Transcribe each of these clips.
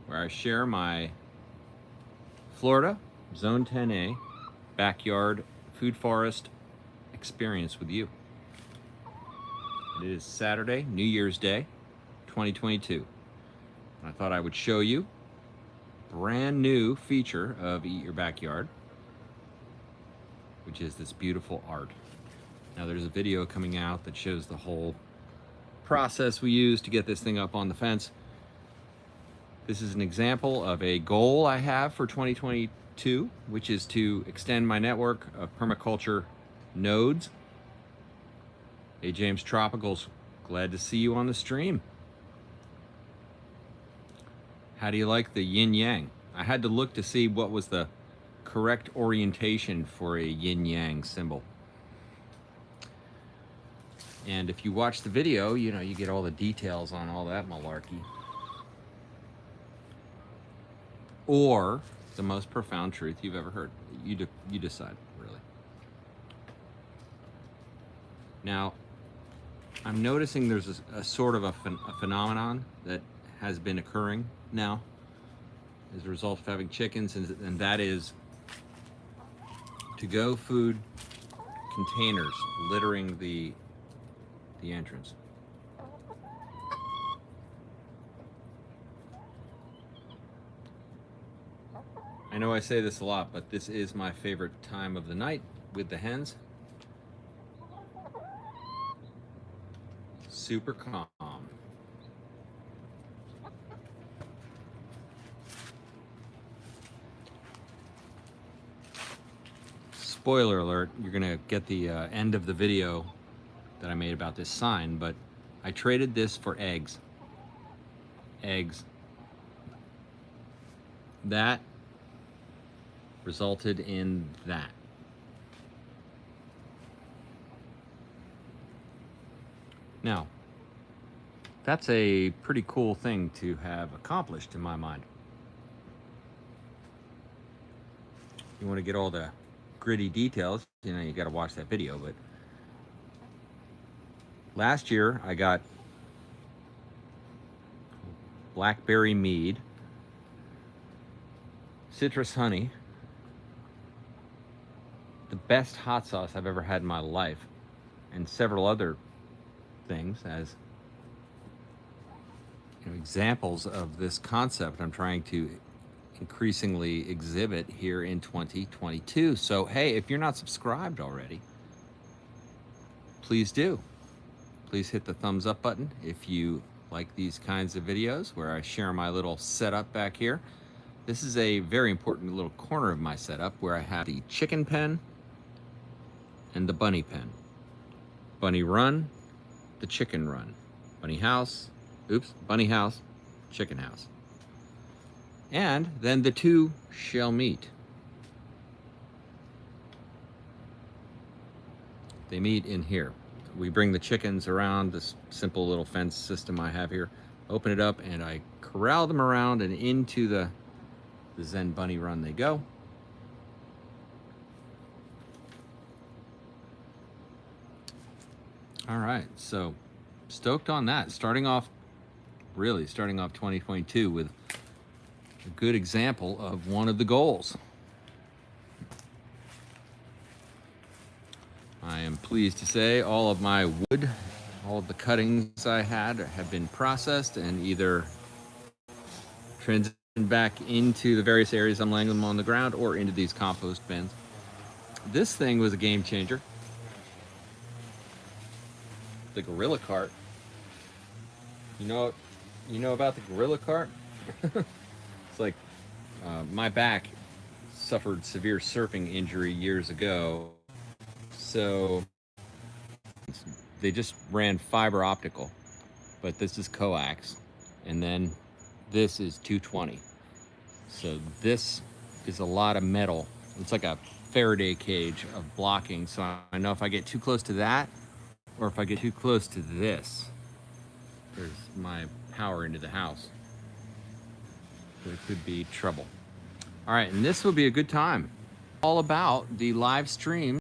where I share my Florida Zone 10A backyard food forest experience with you. It is Saturday, New Year's Day, 2022. I thought I would show you a brand new feature of Eat Your Backyard, which is this beautiful art. Now there's a video coming out that shows the whole process we use to get this thing up on the fence. This is an example of a goal I have for 2022, which is to extend my network of permaculture nodes. Hey James Tropicals, glad to see you on the stream. How do you like the yin yang? I had to look to see what was the correct orientation for a yin yang symbol. And if you watch the video, you know, you get all the details on all that malarkey. Or the most profound truth you've ever heard. You decide, really. Now, I'm noticing there's a sort of a phenomenon that has been occurring now as a result of having chickens, and that is to-go food containers littering the entrance. I know I say this a lot, but this is my favorite time of the night with the hens. Super calm. Spoiler alert, you're gonna get the end of the video that I made about this sign, but I traded this for eggs. Eggs. That resulted in that. Now, that's a pretty cool thing to have accomplished in my mind. You want to get all the gritty details, you know, you got to watch that video, but last year I got blackberry mead, citrus honey, the best hot sauce I've ever had in my life, and several other things as, you know, examples of this concept I'm trying to increasingly exhibit here in 2022. So hey, if you're not subscribed already, please do. Please hit the thumbs up button if you like these kinds of videos where I share my little setup back here. This is a very important little corner of my setup where I have the chicken pen and the bunny pen. Bunny run, the chicken run. Bunny house, bunny house, chicken house. And then the two shall meet. They meet in here. We bring the chickens around this simple little fence system I have here, open it up, and I corral them around and into the Zen bunny run they go. All right, so stoked on that. Starting off 2022 with a good example of one of the goals. I am pleased to say all of my wood, all of the cuttings I had have been processed and either transitioned back into the various areas I'm laying them on the ground or into these compost bins. This thing was a game changer. The gorilla cart. You know about the gorilla cart? It's like my back suffered severe surfing injury years ago, so they just ran fiber optical, but this is coax, and then this is 220. So this is a lot of metal. It's like a Faraday cage of blocking, so I know if I get too close to that or if I get too close to this, there's my power into the house. There could be trouble. All right, and this will be a good time. All about the live stream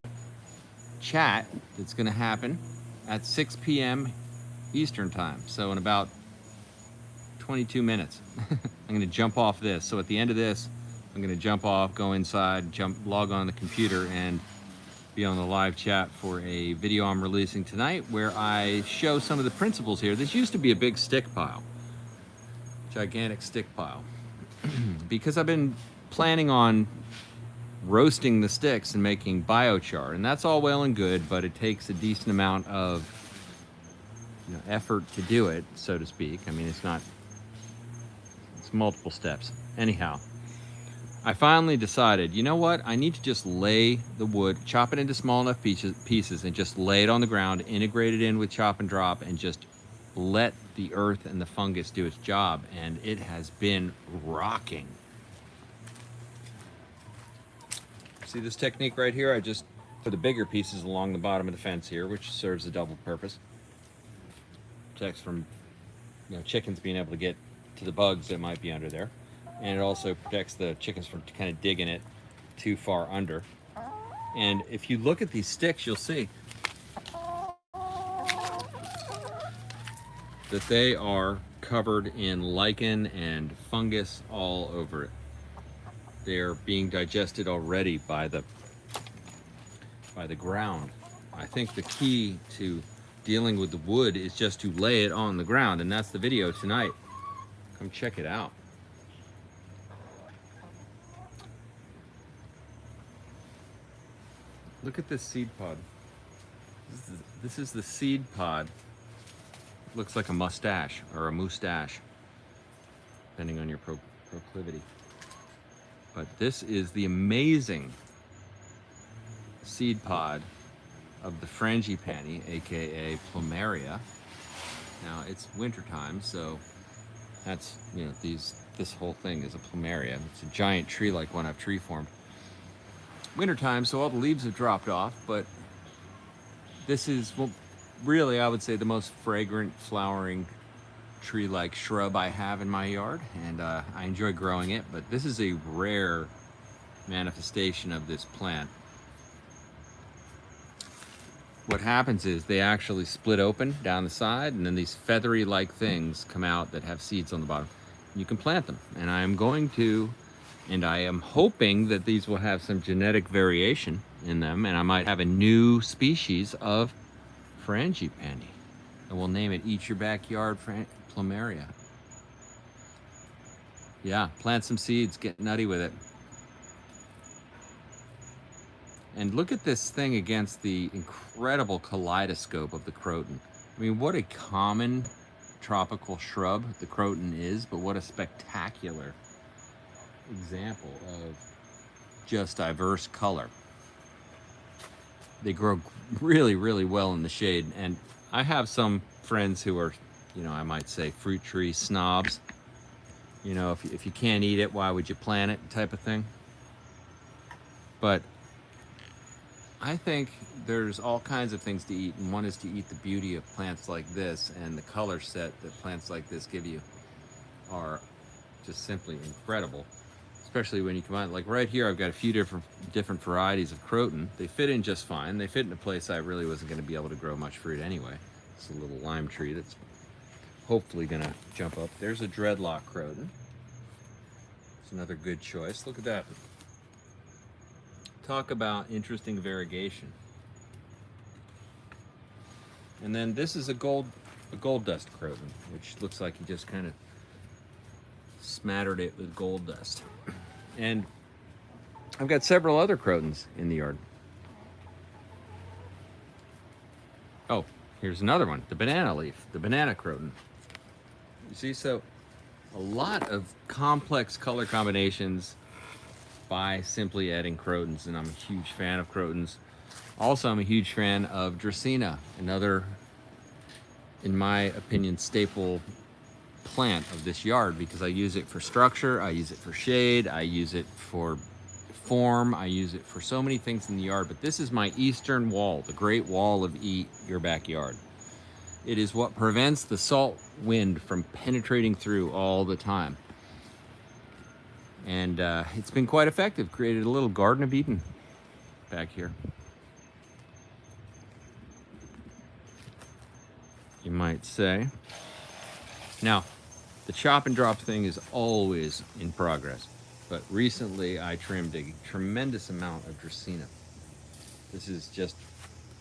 chat that's gonna happen at 6 p.m. Eastern time. So in about 22 minutes. I'm gonna jump off this. So at the end of this, I'm gonna jump off, go inside, log on the computer, and be on the live chat for a video I'm releasing tonight where I show some of the principles here. This used to be a big stick pile, gigantic stick pile, because I've been planning on roasting the sticks and making biochar, and that's all well and good, but it takes a decent amount of effort to do it, so to speak. I mean, it's multiple steps. Anyhow, I finally decided, you know what? I need to just lay the wood, chop it into small enough pieces, and just lay it on the ground, integrate it in with chop and drop, and just let the earth and the fungus do its job. And it has been rocking. See this technique right here? I just put the bigger pieces along the bottom of the fence here, which serves a double purpose. Protects from chickens being able to get to the bugs that might be under there. And it also protects the chickens from kind of digging it too far under. And if you look at these sticks, you'll see that they are covered in lichen and fungus all over it. They're being digested already by the ground. I think the key to dealing with the wood is just to lay it on the ground, and that's the video tonight. Come check it out. Look at this seed pod. This is the seed pod. Looks like a mustache or a moustache, depending on your proclivity. But this is the amazing seed pod of the Frangipani, aka Plumeria. Now it's wintertime, so that's this whole thing is a Plumeria. It's a giant tree-like one I've tree formed. Wintertime, so all the leaves have dropped off, but this is, well, really, I would say the most fragrant flowering tree-like shrub I have in my yard, and I enjoy growing it, but this is a rare manifestation of this plant. What happens is they actually split open down the side, and then these feathery-like things come out that have seeds on the bottom. You can plant them, and I am going to, and I am hoping that these will have some genetic variation in them, and I might have a new species of Frangipani, and we'll name it Eat Your Backyard Plumeria. Yeah, plant some seeds, get nutty with it. And look at this thing against the incredible kaleidoscope of the croton. I mean, what a common tropical shrub the croton is, but what a spectacular example of just diverse color. They grow really, really well in the shade. And I have some friends who are, I might say fruit tree snobs. If you can't eat it, why would you plant it type of thing. But I think there's all kinds of things to eat, and one is to eat the beauty of plants like this, and the color set that plants like this give you are just simply incredible. Especially when you come out, like right here, I've got a few different varieties of croton. They fit in just fine. They fit in a place I really wasn't going to be able to grow much fruit anyway. It's a little lime tree that's hopefully going to jump up. There's a dreadlock croton. It's another good choice. Look at that. Talk about interesting variegation. And then this is a gold dust croton, which looks like he just kind of smattered it with gold dust. And I've got several other crotons in the yard. Oh, here's another one, the banana leaf, the banana croton. You see, so a lot of complex color combinations by simply adding crotons, and I'm a huge fan of crotons. Also, I'm a huge fan of Dracaena, another, in my opinion, staple plant of this yard, because I use it for structure, I use it for shade, I use it for form, I use it for so many things in the yard. But this is my eastern wall, the great wall of Eat Your Backyard. It is what prevents the salt wind from penetrating through all the time. And it's been quite effective. Created a little Garden of Eden back here, you might say. Now, The chop and drop thing is always in progress, but recently I trimmed a tremendous amount of Dracaena. This is just,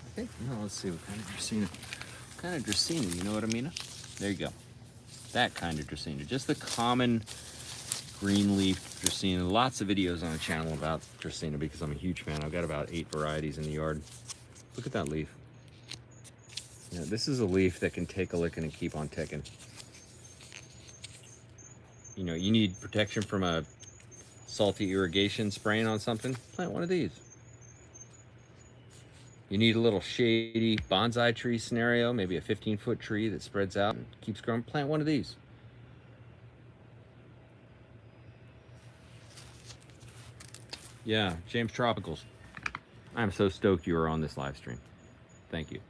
I think, no, let's see, what kind of Dracaena? What kind of Dracaena, you know what I mean? There you go. That kind of Dracaena, just the common green leaf Dracaena. Lots of videos on the channel about Dracaena because I'm a huge fan. I've got about 8 varieties in the yard. Look at that leaf. You know, this is a leaf that can take a licking and keep on ticking. You know, you need protection from a salty irrigation spraying on something, plant one of these. You need a little shady bonsai tree scenario, maybe a 15-foot tree that spreads out and keeps growing, plant one of these. Yeah, James Tropicals. I'm so stoked you were on this live stream. Thank you.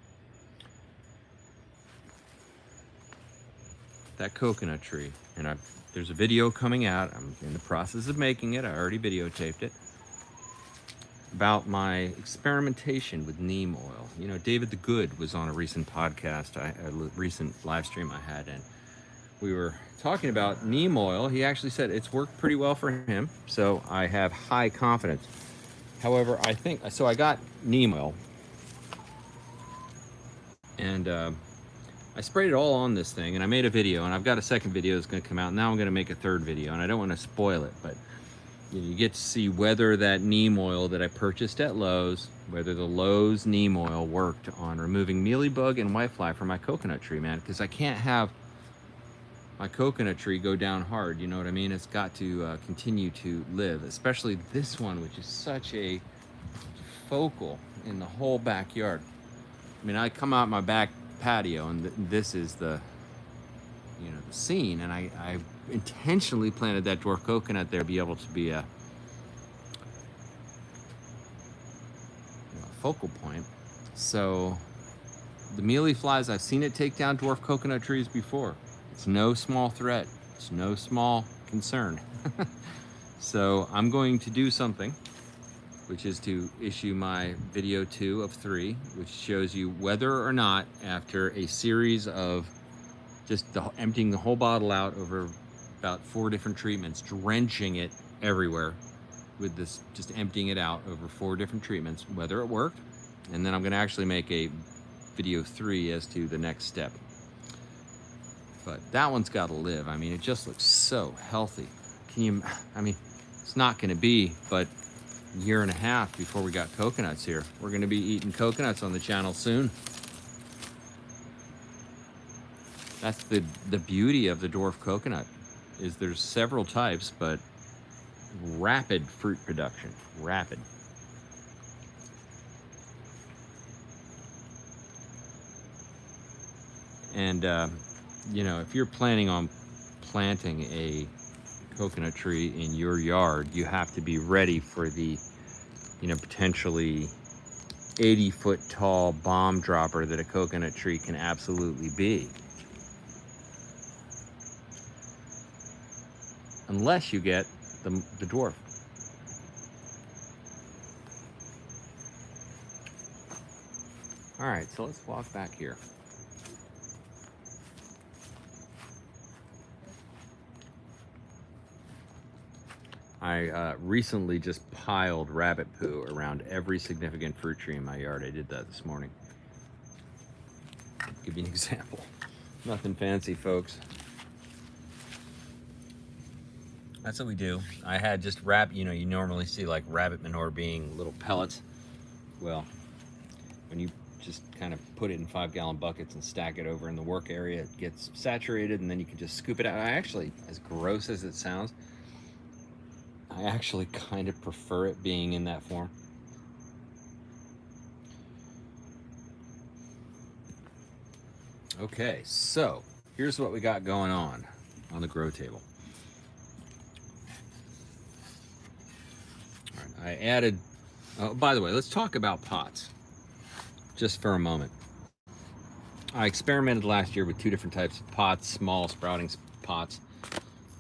That coconut tree, and there's a video coming out. I'm in the process of making it. I already videotaped it. About my experimentation with neem oil. You know, David the Good was on a recent podcast, a recent live stream I had, and we were talking about neem oil. He actually said it's worked pretty well for him, so I have high confidence. However, I think, so I got neem oil, and I sprayed it all on this thing, and I made a video, and I've got a second video that's going to come out. Now I'm going to make a third video, and I don't want to spoil it, but you get to see whether that neem oil that I purchased at Lowe's, whether the Lowe's neem oil worked on removing mealybug and whitefly from my coconut tree, man, because I can't have my coconut tree go down hard, you know what I mean? It's got to continue to live, especially this one, which is such a focal in the whole backyard. I mean, I come out my back patio, and this is the, you know, the scene, and I intentionally planted that dwarf coconut there to be able to be a, you know, focal point. So the mealy flies, I've seen it take down dwarf coconut trees before. It's no small threat. It's no small concern. So I'm going to do something, which is to issue my video 2 of 3, which shows you whether or not, after a series of just emptying the whole bottle out over about 4 different treatments, drenching it everywhere with this, just emptying it out over 4 different treatments, whether it worked. And then I'm going to actually make a video 3 as to the next step. But that one's got to live. I mean, it just looks so healthy. Can you, I mean, it's not going to be but a year and a half before we got coconuts here. We're going to be eating coconuts on the channel soon. That's the beauty of the dwarf coconut, is there's several types, but rapid fruit production, rapid. And, you know, if you're planning on planting a coconut tree in your yard, you have to be ready for the, you know, potentially 80-foot tall bomb dropper that a coconut tree can absolutely be. Unless you get the dwarf. All right, so let's walk back here. I recently just piled rabbit poo around every significant fruit tree in my yard. I did that this morning. I'll give you an example. Nothing fancy, folks. That's what we do. I had just you know, you normally see like rabbit manure being little pellets. Well, when you just kind of put it in 5-gallon buckets and stack it over in the work area, it gets saturated, and then you can just scoop it out. I actually, as gross as it sounds, I actually kind of prefer it being in that form. Okay, so here's what we got going on the grow table. All right, I added, oh, by the way, let's talk about pots just for a moment. I experimented last year with 2 different types of pots, small sprouting pots.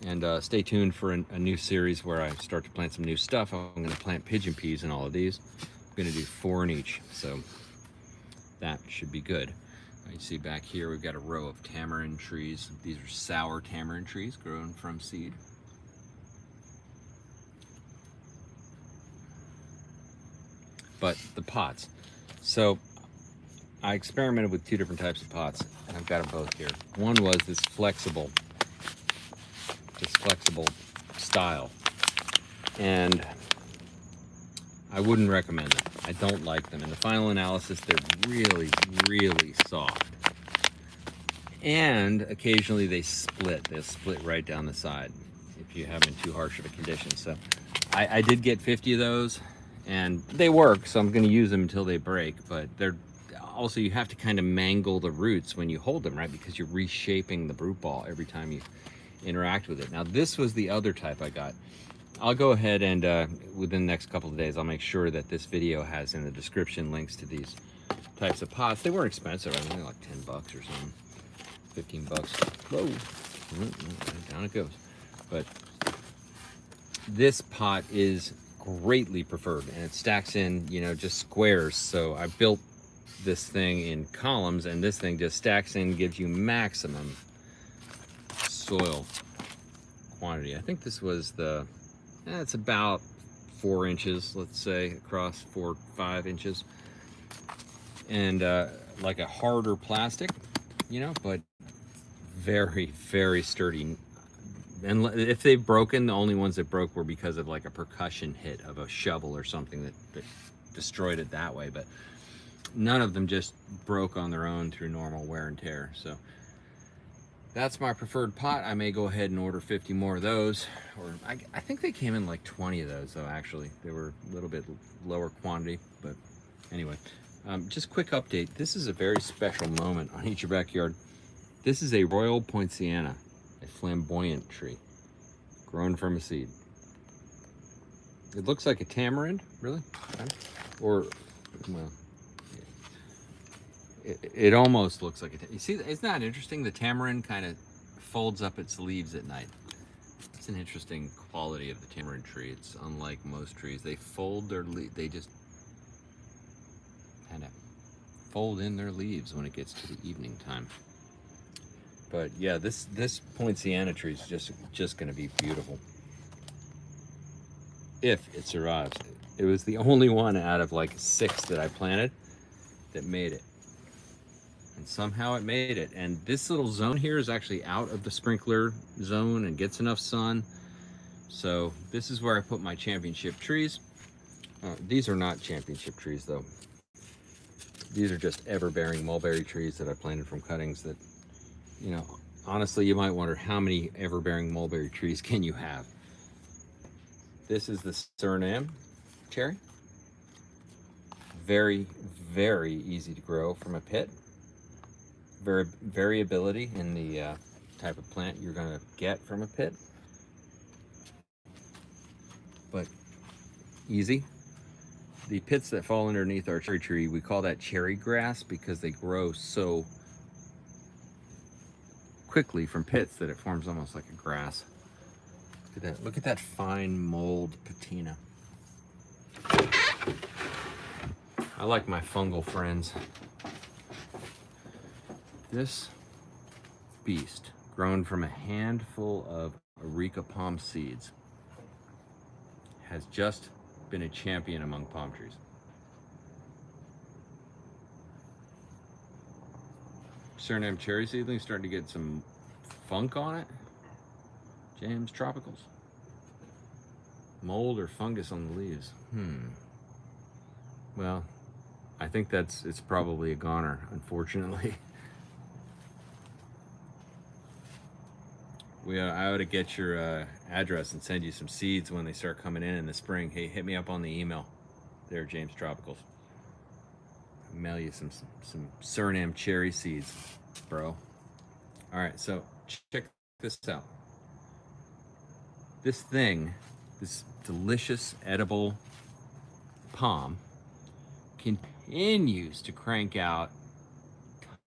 And stay tuned for a new series where I start to plant some new stuff. I'm going to plant pigeon peas in all of these. I'm going to do 4 in each, so that should be good. You see back here, we've got a row of tamarind trees. These are sour tamarind trees grown from seed. But the pots. So I experimented with two different types of pots, and I've got them both here. One was this flexible style, and I wouldn't recommend them. I don't like them. In the final analysis, they're really, really soft. And occasionally they split. They'll split right down the side if you have them in too harsh of a condition. So I did get 50 of those, and they work, so I'm going to use them until they break. But they're also, you have to kind of mangle the roots when you hold them, right? Because you're reshaping the root ball every time you interact with it. Now, this was the other type I got. I'll go ahead and within the next couple of days, I'll make sure that this video has in the description links to these types of pots. They weren't expensive. I mean, like 10 bucks or something, 15 bucks. Whoa, down it goes. But this pot is greatly preferred, and it stacks in, you know, just squares. So I built this thing in columns, and this thing just stacks in, gives you maximum soil quantity. I think this was the, it's about 4 inches, let's say, across 4 or 5 inches, and like a harder plastic, you know, but very, very sturdy. And if they've broken, the only ones that broke were because of like a percussion hit of a shovel or something that destroyed it that way. But none of them just broke on their own through normal wear and tear. So that's my preferred pot. I may go ahead and order 50 more of those, or I think they came in like 20 of those though. Actually, they were a little bit lower quantity, but anyway, just quick update. This is a very special moment on Eat Your Backyard. This is a Royal Poinciana, a flamboyant tree grown from a seed. It looks like a tamarind, really, or well, it almost looks like you see, isn't that interesting? The tamarind kind of folds up its leaves at night. It's an interesting quality of the tamarind tree. It's unlike most trees. They fold their they just kind of fold in their leaves when it gets to the evening time. But yeah, this Poinciana tree is just going to be beautiful if it survives. It was the only one out of like 6 that I planted that made it. And somehow it made it. And this little zone here is actually out of the sprinkler zone and gets enough sun. So this is where I put my championship trees. These are not championship trees though. These are just ever-bearing mulberry trees that I planted from cuttings that, you know, honestly, you might wonder how many ever-bearing mulberry trees can you have? This is the Suriname cherry. Very, very easy to grow from a pit. Variability in the type of plant you're going to get from a pit, but easy. The pits that fall underneath our cherry tree, we call that cherry grass because they grow so quickly from pits that it forms almost like a grass. Look at that. Look at that fine mold patina. I like my fungal friends. This beast, grown from a handful of areca palm seeds, has just been a champion among palm trees. Suriname cherry seedling starting to get some funk on it. James Tropicals. Mold or fungus on the leaves. Well, I think it's probably a goner, unfortunately. I ought to get your address and send you some seeds when they start coming in the spring. Hey, hit me up on the email there, James Tropicals. I'll mail you some Suriname cherry seeds, bro. All right, so check this out. This thing, this delicious edible palm, continues to crank out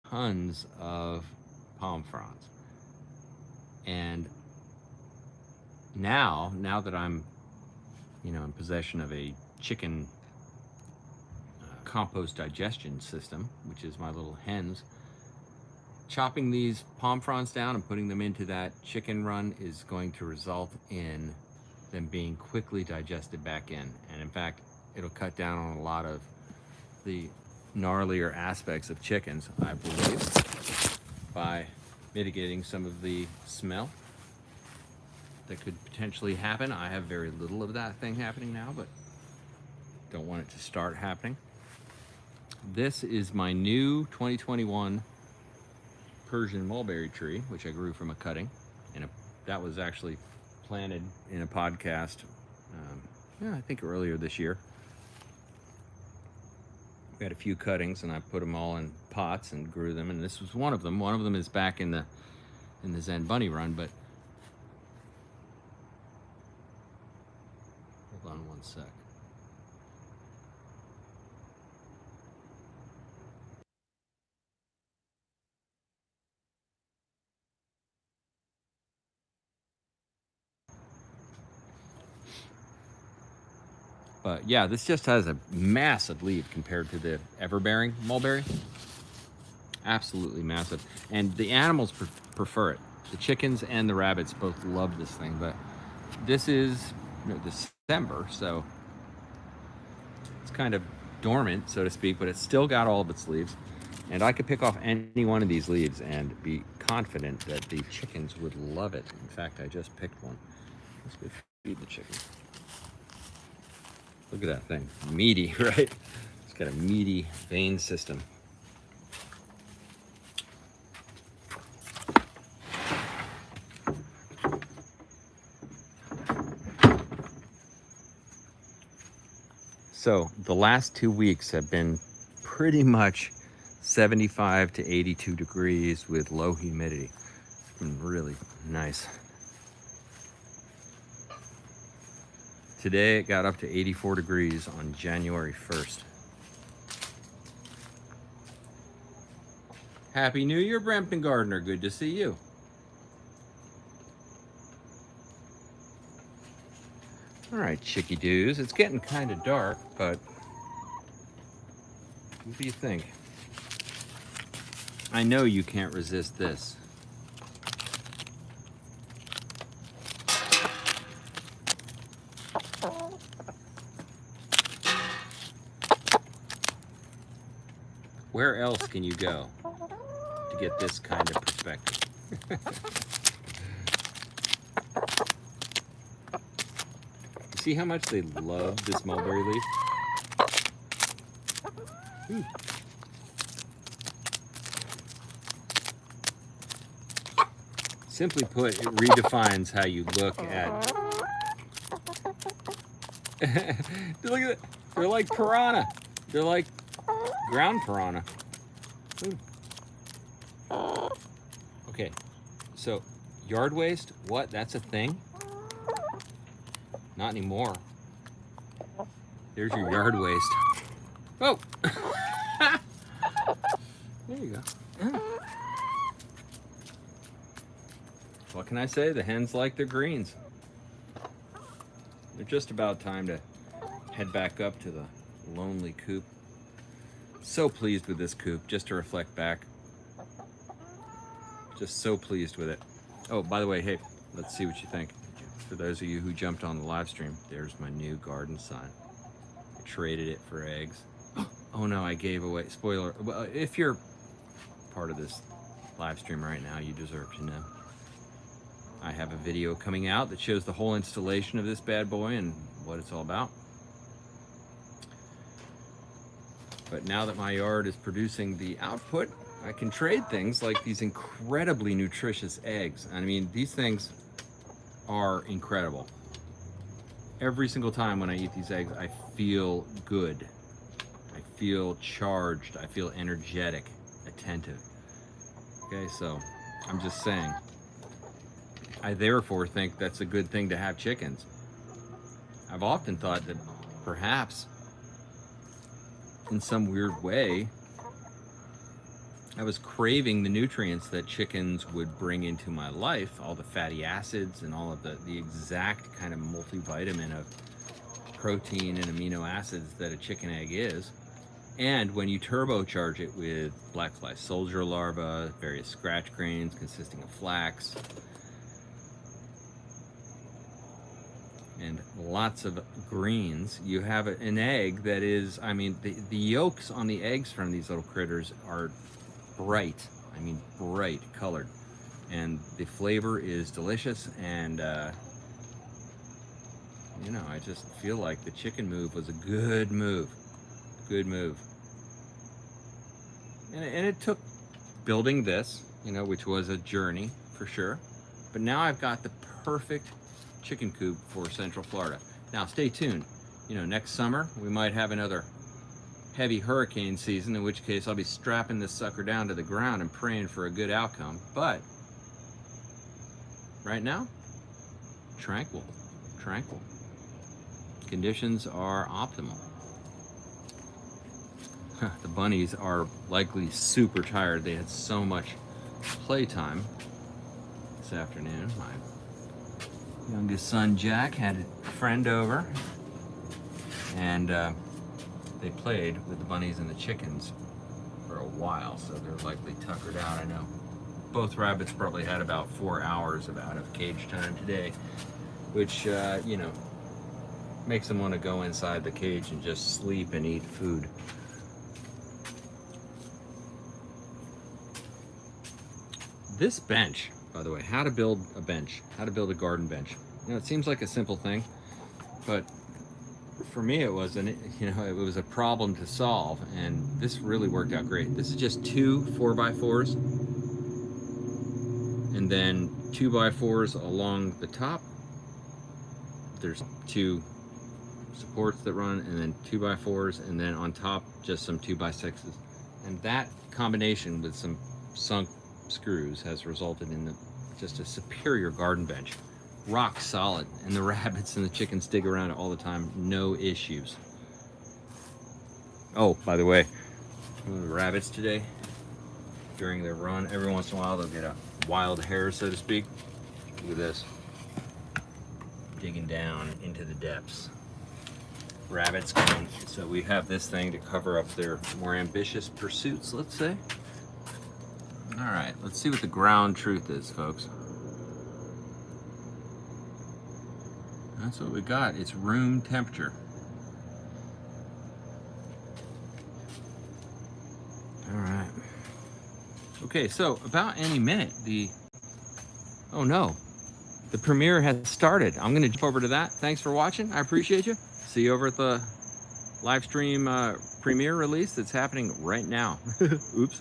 tons of palm fronds. And now that I'm, you know, in possession of a chicken compost digestion system, which is my little hens, chopping these palm fronds down and putting them into that chicken run is going to result in them being quickly digested back in. And in fact, it'll cut down on a lot of the gnarlier aspects of chickens, I believe, by mitigating some of the smell that could potentially happen. I have very little of that thing happening now, but don't want it to start happening. This is my new 2021 Persian mulberry tree, which I grew from a cutting, and that was actually planted in a podcast, I think earlier this year. We had a few cuttings, and I put them all in pots and grew them, and this was one of them. One of them is back in the Zen Bunny run, but hold on one sec. But yeah, this just has a massive leaf compared to the ever-bearing mulberry. Absolutely massive. And the animals prefer it. The chickens and the rabbits both love this thing. But this is December, so it's kind of dormant, so to speak, but it's still got all of its leaves. And I could pick off any one of these leaves and be confident that the chickens would love it. In fact, I just picked one. Let's go feed the chickens. Look at that thing, meaty, right? It's got a meaty vein system. So the last 2 weeks have been pretty much 75 to 82 degrees with low humidity. It's been really nice. Today it got up to 84 degrees on January 1st. Happy New Year, Brampton Gardener. Good to see you. All right, chickie doos. It's getting kind of dark, but what do you think? I know you can't resist this. Where else can you go to get this kind of perspective? See how much they love this mulberry leaf? Ooh. Simply put, it redefines how you look at... Look at it. They're like piranha. They're like ground piranha. Ooh. Okay, so yard waste, what? That's a thing? Not anymore. There's your yard waste. Oh! There you go. What can I say? The hens like their greens. They're just about time to head back up to the lonely coop. So pleased with this coop, just to reflect back. Just so pleased with it. Oh, by the way, hey, let's see what you think. For those of you who jumped on the live stream, there's my new garden sign. I traded it for eggs. Oh no, I gave away, spoiler. Well, if you're part of this live stream right now, you deserve to know. I have a video coming out that shows the whole installation of this bad boy and what it's all about. But now that my yard is producing the output, I can trade things like these incredibly nutritious eggs. I mean, these things are incredible. Every single time when I eat these eggs, I feel good. I feel charged. I feel energetic, attentive. Okay, so I'm just saying. I therefore think that's a good thing to have chickens. I've often thought that perhaps in some weird way, I was craving the nutrients that chickens would bring into my life, all the fatty acids and all of the exact kind of multivitamin of protein and amino acids that a chicken egg is. And when you turbocharge it with blackfly soldier larvae, various scratch grains consisting of flax, and lots of greens, you have an egg that is, I mean, the yolks on the eggs from these little critters are bright, I mean bright colored. And the flavor is delicious, and you know, I just feel like the chicken move was a good move. Good move. And it took building this, you know, which was a journey for sure. But now I've got the perfect chicken coop for Central Florida. Now stay tuned. You know, next summer we might have another heavy hurricane season, in which case I'll be strapping this sucker down to the ground and praying for a good outcome. But right now, tranquil. Conditions are optimal. The bunnies are likely super tired. They had so much playtime this afternoon. My youngest son Jack had a friend over, and they played with the bunnies and the chickens for a while, so they're likely tuckered out. I know both rabbits probably had about 4 hours of out of cage time today, which you know, makes them want to go inside the cage and just sleep and eat food. This bench, by the way, how to build a bench, how to build a garden bench. You know, it seems like a simple thing, but for me it was it was a problem to solve, and this really worked out great. This is just 2 4x4s, and then 2x4s along the top. There's 2 supports that run, and then 2x4s, and then on top just some 2x6s, and that combination with some sunk screws has resulted in just a superior garden bench. Rock solid, and the rabbits and the chickens dig around it all the time, no issues. Oh, by the way, the rabbits today, during their run, every once in a while they'll get a wild hair, so to speak. Look at this, digging down into the depths. Rabbits coming, so we have this thing to cover up their more ambitious pursuits, let's say. All right, let's see what the ground truth is, folks. That's what we got. It's room temperature. All right. Okay, so about any minute, oh no, the premiere has started. I'm gonna jump over to that. Thanks for watching. I appreciate you. See you over at the live stream premiere release that's happening right now. Oops.